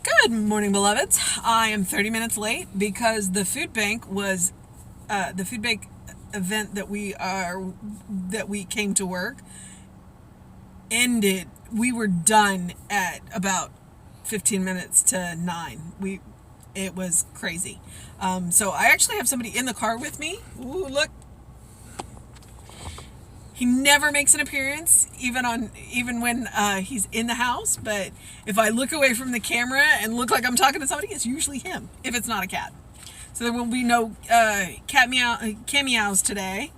Good morning, beloveds. I am 30 minutes late because the food bank event that we came to work ended. We were done at about 15 minutes to 9. It was crazy. So I actually have somebody in the car with me. Ooh, look. He never makes an appearance, even when he's in the house. But if I look away from the camera and look like I'm talking to somebody, it's usually him. If it's not a cat, so there will be no cat meows today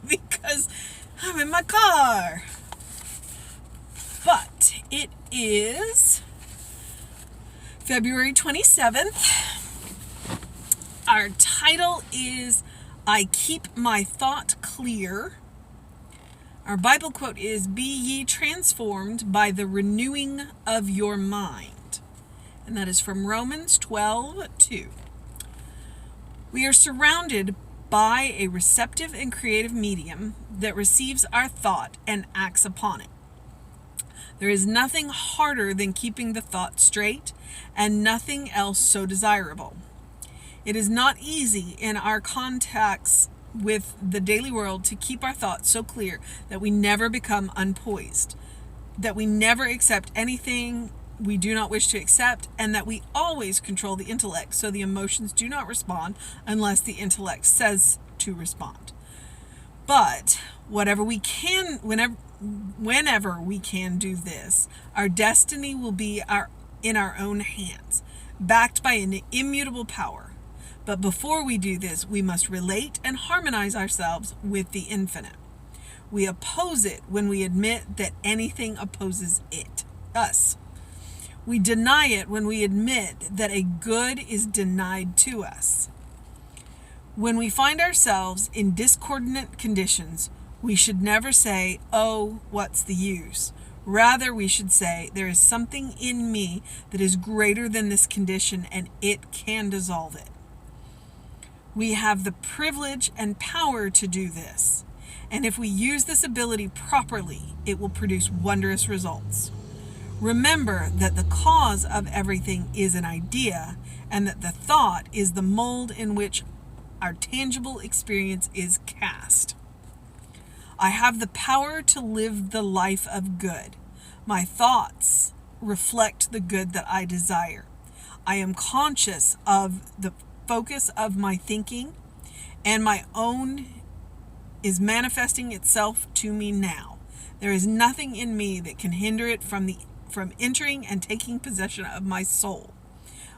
because I'm in my car. But it is February 27th. Our title is I Keep My Thought Clear. Our Bible quote is, "Be ye transformed by the renewing of your mind." And that is from Romans 12:2. We are surrounded by a receptive and creative medium that receives our thought and acts upon it. There is nothing harder than keeping the thought straight, and nothing else so desirable. It is not easy in our contacts with the daily world to keep our thoughts so clear that we never become unpoised, that we never accept anything we do not wish to accept, and that we always control the intellect so the emotions do not respond unless the intellect says to respond. But whenever we can do this, our destiny will be in our own hands, backed by an immutable power. But before we do this, we must relate and harmonize ourselves with the infinite. We oppose it when we admit that anything opposes us. We deny it when we admit that a good is denied to us. When we find ourselves in discordant conditions, we should never say, "Oh, what's the use?" Rather, we should say, "There is something in me that is greater than this condition, and it can dissolve it." We have the privilege and power to do this. And if we use this ability properly, it will produce wondrous results. Remember that the cause of everything is an idea, and that the thought is the mold in which our tangible experience is cast. I have the power to live the life of good. My thoughts reflect the good that I desire. I am conscious of the focus of my thinking, and my own is manifesting itself to me now. There is nothing in me that can hinder it from entering and taking possession of my soul.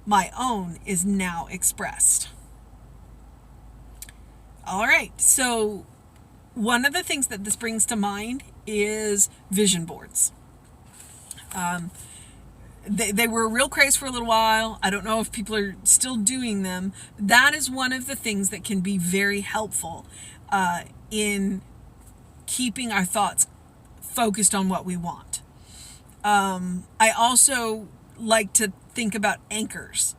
My own is now expressed. All right, so one of the things that this brings to mind is vision boards. They were a real craze for a little while. I don't know if people are still doing them. That is one of the things that can be very helpful in keeping our thoughts focused on what we want. I also like to think about anchors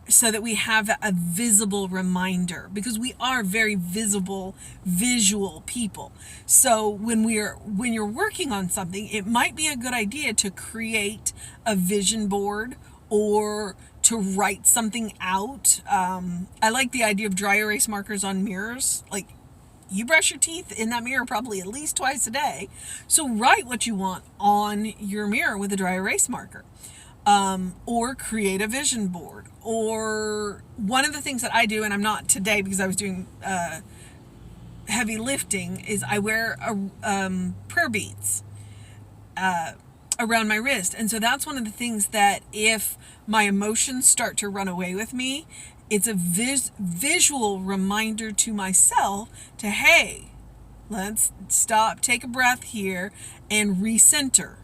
so that we have a visible reminder, because we are very visual people. So when you're working on something, it might be a good idea to create a vision board or to write something out. I like the idea of dry erase markers on mirrors. Like, you brush your teeth in that mirror probably at least twice a day. So write what you want on your mirror with a dry erase marker. Or create a vision board. Or one of the things that I do, and I'm not today because I was doing heavy lifting, is I wear prayer beads around my wrist. And so that's one of the things that if my emotions start to run away with me, it's a visual reminder to myself to, hey, let's stop, take a breath here, and recenter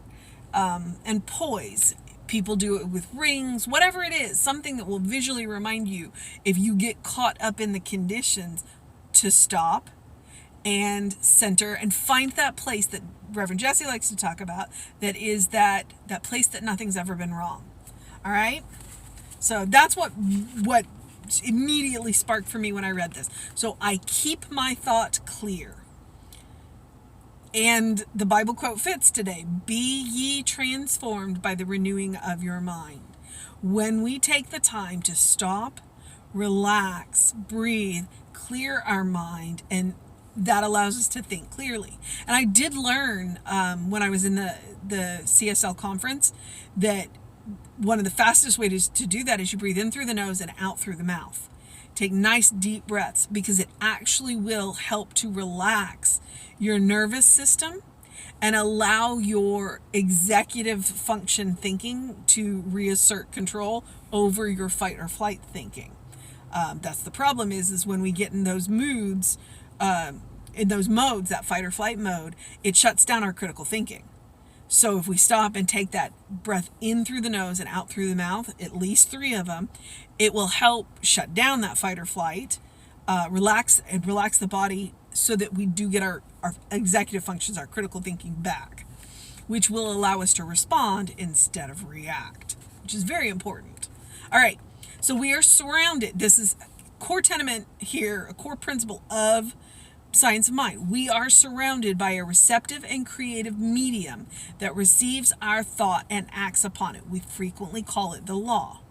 and poise. People do it with rings, whatever it is, something that will visually remind you if you get caught up in the conditions to stop and center and find that place that Reverend Jesse likes to talk about, that is that place that nothing's ever been wrong. All right? So that's what immediately sparked for me when I read this. So I keep my thought clear. And the Bible quote fits today: "Be ye transformed by the renewing of your mind." When we take the time to stop, relax, breathe, clear our mind, and that allows us to think clearly. And I did learn when I was in the CSL conference that one of the fastest ways to do that is you breathe in through the nose and out through the mouth. Take nice deep breaths, because it actually will help to relax your nervous system and allow your executive function thinking to reassert control over your fight or flight thinking. That's the problem is when we get in those moods, in those modes, that fight or flight mode, it shuts down our critical thinking. So if we stop and take that breath in through the nose and out through the mouth, at least 3 of them, it will help shut down that fight or flight, relax the body, so that we do get our executive functions, our critical thinking back, which will allow us to respond instead of react, which is very important. All right, so we are surrounded. This is a core tenement here, a core principle of Science of Mind. We are surrounded by a receptive and creative medium that receives our thought and acts upon it. We frequently call it the law.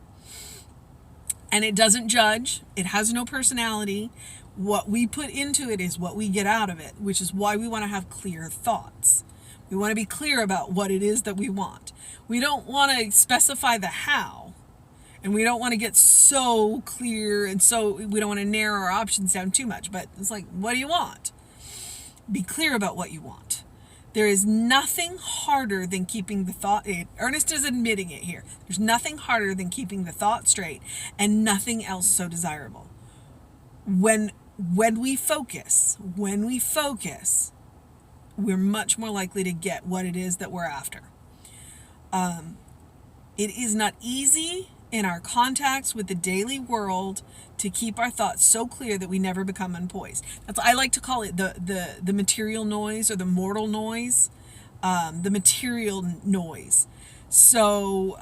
And it doesn't judge. It has no personality. What we put into it is what we get out of it, which is why we want to have clear thoughts. We want to be clear about what it is that we want. We don't want to specify the how, and we don't want to get so clear, and so we don't want to narrow our options down too much. But it's like, what do you want? Be clear about what you want. There is nothing harder than keeping the thought. Ernest is admitting it here. There's nothing harder than keeping the thought straight, and nothing else so desirable. When we focus, we're much more likely to get what it is that we're after. It is not easy in our contacts with the daily world to keep our thoughts so clear that we never become unpoised. I like to call it the material noise, or the mortal noise, the material noise. So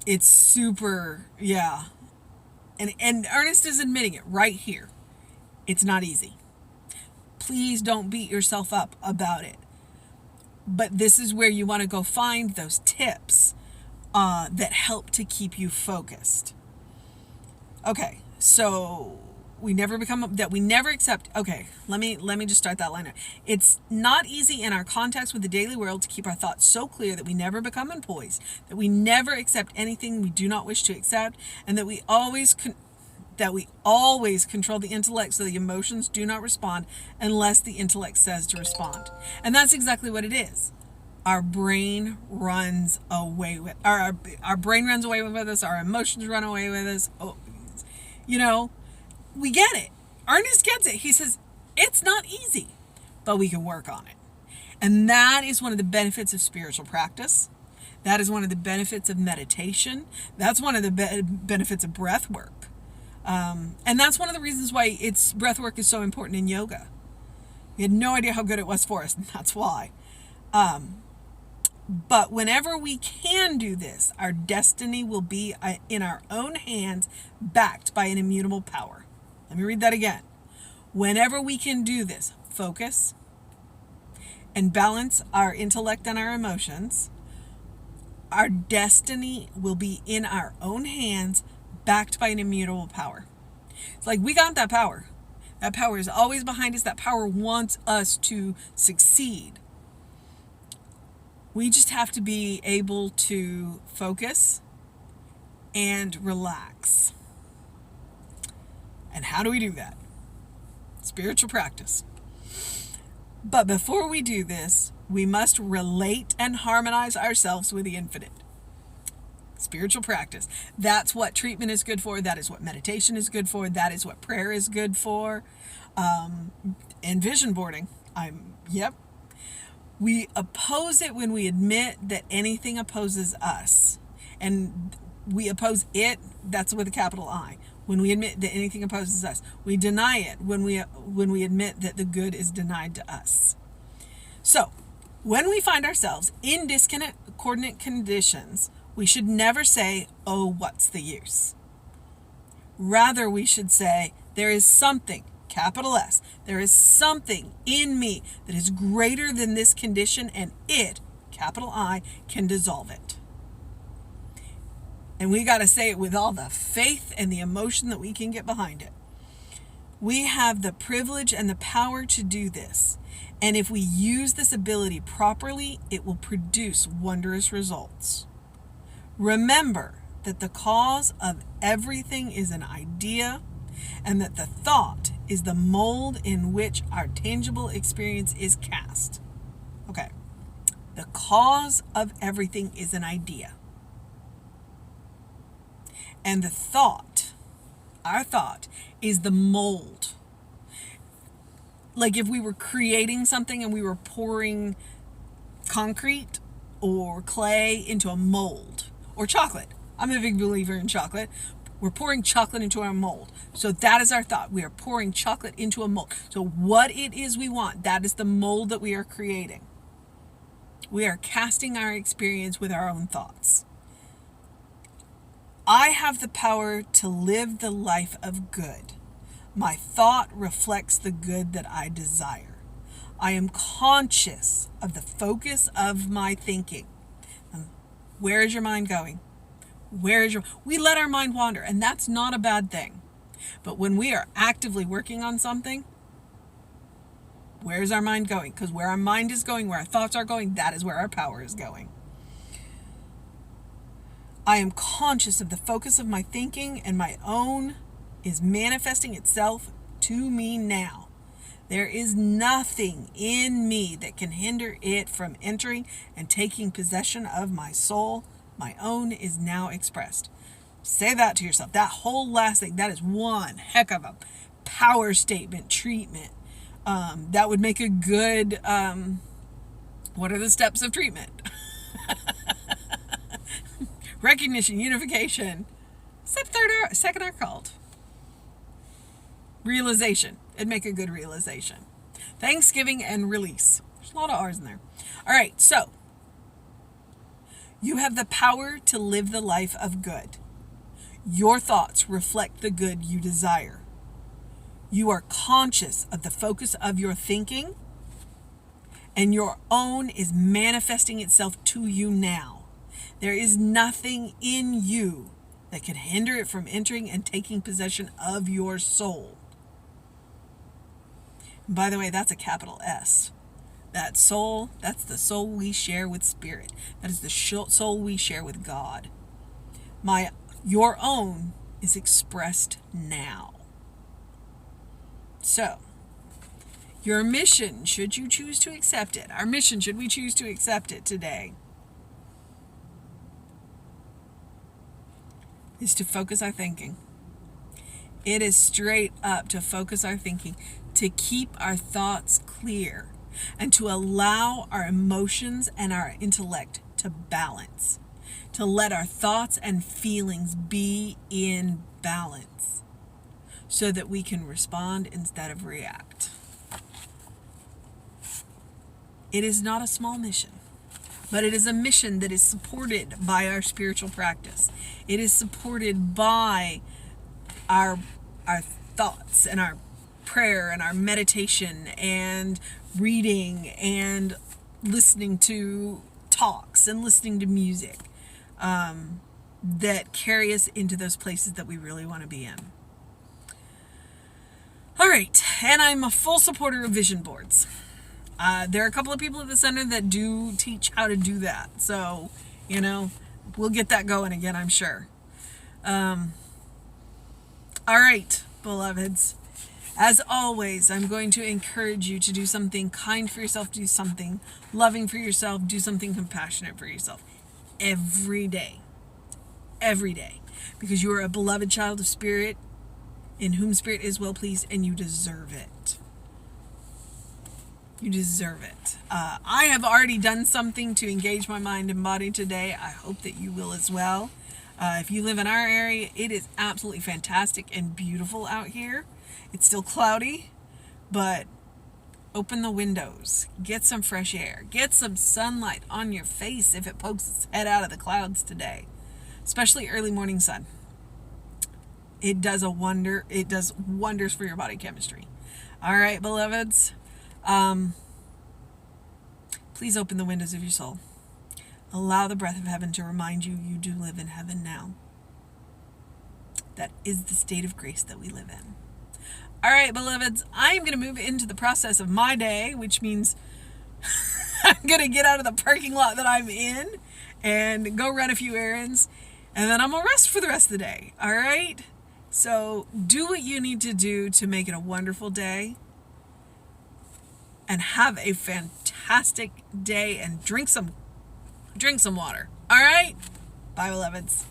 it's super, yeah. And Ernest is admitting it right here. It's not easy. Please don't beat yourself up about it. But this is where you want to go find those tips that help to keep you focused. Okay, so we never accept. Okay, let me just start that line out. It's not easy in our contacts with the daily world to keep our thoughts so clear that we never become unpoised, that we never accept anything we do not wish to accept, and that we always control the intellect so the emotions do not respond unless the intellect says to respond. And that's exactly what it is. Our brain runs away with our brain runs away with us. Our emotions run away with us. Oh, we get it. Ernest gets it. He says it's not easy, but we can work on it. And that is one of the benefits of spiritual practice. That is one of the benefits of meditation. That's one of the benefits of breath work. And that's one of the reasons why breath work is so important in yoga. We had no idea how good it was for us, and that's why. But whenever we can do this, our destiny will be in our own hands, backed by an immutable power. Let me read that again. Whenever we can do this, focus and balance our intellect and our emotions, our destiny will be in our own hands, backed by an immutable power. It's like we got that power. That power is always behind us. That power wants us to succeed. We just have to be able to focus and relax. And how do we do that? Spiritual practice. But before we do this, we must relate and harmonize ourselves with the infinite. Spiritual practice. That's what treatment is good for. That is what meditation is good for. That is what prayer is good for. And vision boarding. Yep. We oppose it when we admit that anything opposes us. And we oppose it, that's with a capital I. When we admit that anything opposes us. We deny it when we admit that the good is denied to us. So, when we find ourselves in discordant conditions, we should never say, "Oh, what's the use?" Rather, we should say, "There is something capital S. There is something in me that is greater than this condition, and it, capital I, can dissolve it. And we got to say it with all the faith and the emotion that we can get behind it. We have the privilege and the power to do this. And if we use this ability properly, it will produce wondrous results. Remember that the cause of everything is an idea, and that the thought is the mold in which our tangible experience is cast. Okay. The cause of everything is an idea. And the thought, our thought, is the mold. Like if we were creating something and we were pouring concrete or clay into a mold, or chocolate. I'm a big believer in chocolate. We're pouring chocolate into our mold. So that is our thought. We are pouring chocolate into a mold. So what it is we want, that is the mold that we are creating. We are casting our experience with our own thoughts. I have the power to live the life of good. My thought reflects the good that I desire. I am conscious of the focus of my thinking. Where is your mind going? We let our mind wander, and that's not a bad thing. But when we are actively working on something, where's our mind going? Because where our mind is going, where our thoughts are going, that is where our power is going. I am conscious of the focus of my thinking, and my own is manifesting itself to me now. There is nothing in me that can hinder it from entering and taking possession of my soul. My own is now expressed. Say that to yourself. That whole last thing, that is one heck of a power statement treatment. That would make a good, what are the steps of treatment? Recognition, unification. Second are called realization. It'd make a good realization. Thanksgiving and release. There's a lot of R's in there. All right, so you have the power to live the life of good. Your thoughts reflect the good you desire. You are conscious of the focus of your thinking, and your own is manifesting itself to you now. There is nothing in you that can hinder it from entering and taking possession of your soul. And by the way, that's a capital S. That soul, that's the soul we share with Spirit. That is the soul we share with God. Your own is expressed now. So, your mission, should you choose to accept it, our mission, should we choose to accept it today, is to focus our thinking. It is straight up to focus our thinking, to keep our thoughts clear, and to allow our emotions and our intellect to balance, to let our thoughts and feelings be in balance so that we can respond instead of react. It is not a small mission, but it is a mission that is supported by our spiritual practice. It is supported by our thoughts and our prayer and our meditation and reading and listening to talks and listening to music that carry us into those places that we really want to be in. All right, and I'm a full supporter of vision boards. There are a couple of people at the center that do teach how to do that. So, we'll get that going again, I'm sure. All right, beloveds. As always, I'm going to encourage you to do something kind for yourself, do something loving for yourself, do something compassionate for yourself. Every day. Every day. Because you are a beloved child of Spirit, in whom Spirit is well pleased, and you deserve it. You deserve it. I have already done something to engage my mind and body today. I hope that you will as well. If you live in our area, it is absolutely fantastic and beautiful out here. It's still cloudy, but open the windows, get some fresh air, get some sunlight on your face if it pokes its head out of the clouds today, especially early morning sun. It does wonders for your body chemistry. All right, beloveds. Please open the windows of your soul. Allow the breath of heaven to remind you you do live in heaven now. That is the state of grace that we live in. All right, beloveds, I am going to move into the process of my day, which means I'm going to get out of the parking lot that I'm in and go run a few errands, and then I'm going to rest for the rest of the day. All right? So do what you need to do to make it a wonderful day, and have a fantastic day, and drink some water. All right? Bye, beloveds.